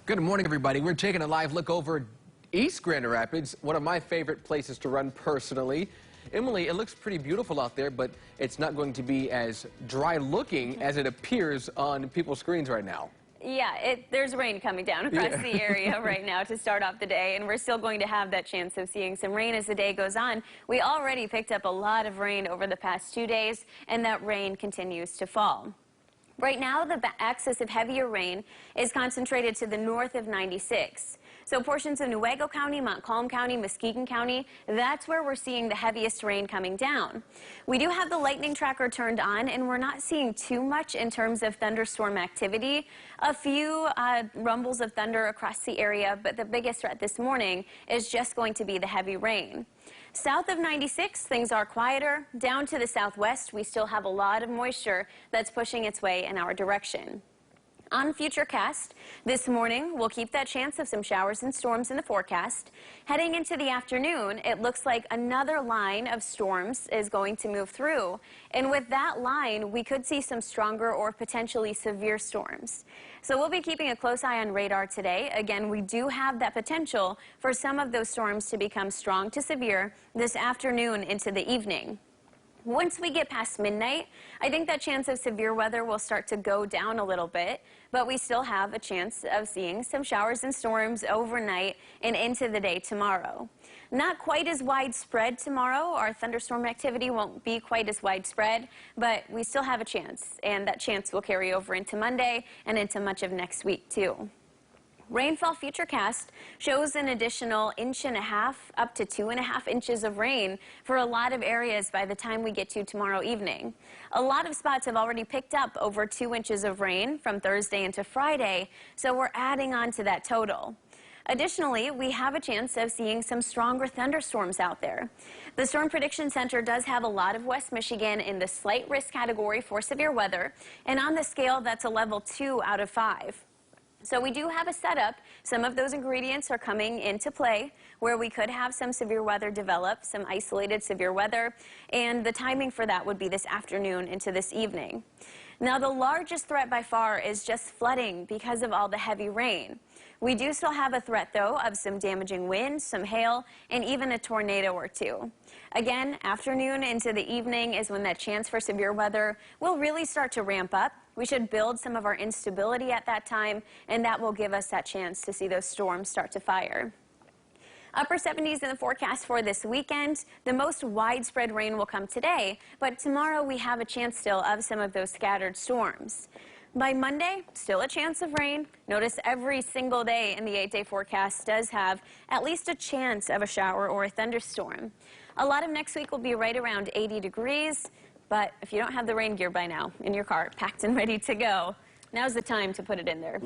Good morning, everybody. We're taking a live look over East Grand Rapids, one of my favorite places to run personally. Emily, it looks pretty beautiful out there, but it's not going to be as dry looking as it appears on people's screens right now. Yeah, there's rain coming down across the area right now to start off the day, and we're still going to have that chance of seeing some rain as the day goes on. We already picked up a lot of rain over the past 2 days, and that rain continues to fall. Right now, the axis of heavier rain is concentrated to the north of 96. So portions of Newaygo County, Montcalm County, Muskegon County, that's where we're seeing the heaviest rain coming down. We do have the lightning tracker turned on, and we're not seeing too much in terms of thunderstorm activity. A few rumbles of thunder across the area, but the biggest threat this morning is just going to be the heavy rain. South of 96, things are quieter. Down to the southwest, we still have a lot of moisture that's pushing its way in our direction. On FUTURECAST, this morning, we'll keep that chance of some showers and storms in the forecast. Heading into the afternoon, it looks like another line of storms is going to move through. And with that line, we could see some stronger or potentially severe storms. So we'll be keeping a close eye on radar today. Again, we do have that potential for some of those storms to become strong to severe this afternoon into the evening. Once we get past midnight, I think that chance of severe weather will start to go down a little bit, but we still have a chance of seeing some showers and storms overnight and into the day tomorrow. Not quite as widespread tomorrow. Our thunderstorm activity won't be quite as widespread, but we still have a chance, and that chance will carry over into Monday and into much of next week, too. Rainfall FUTURECAST shows an additional 1.5 inches up to 2.5 inches of rain for a lot of areas by the time we get to tomorrow evening. A lot of spots have already picked up over 2 inches of rain from Thursday into Friday, so we're adding on to that total. Additionally, we have a chance of seeing some stronger thunderstorms out there. The Storm Prediction Center does have a lot of West Michigan in the slight risk category for severe weather, and on the scale, that's a level 2 out of 5. So we do have a setup. Some of those ingredients are coming into play where we could have some severe weather develop, some isolated severe weather, and the timing for that would be this afternoon into this evening. Now, the largest threat by far is just flooding because of all the heavy rain. We do still have a threat, though, of some damaging winds, some hail, and even a tornado or two. Again, afternoon into the evening is when that chance for severe weather will really start to ramp up. We should build some of our instability at that time, and that will give us that chance to see those storms start to fire. Upper 70s in the forecast for this weekend. The most widespread rain will come today, but tomorrow we have a chance still of some of those scattered storms. By Monday, still a chance of rain. Notice every single day in the 8-day forecast does have at least a chance of a shower or a thunderstorm. A lot of next week will be right around 80 degrees, but if you don't have the rain gear by now in your car, packed and ready to go, now's the time to put it in there.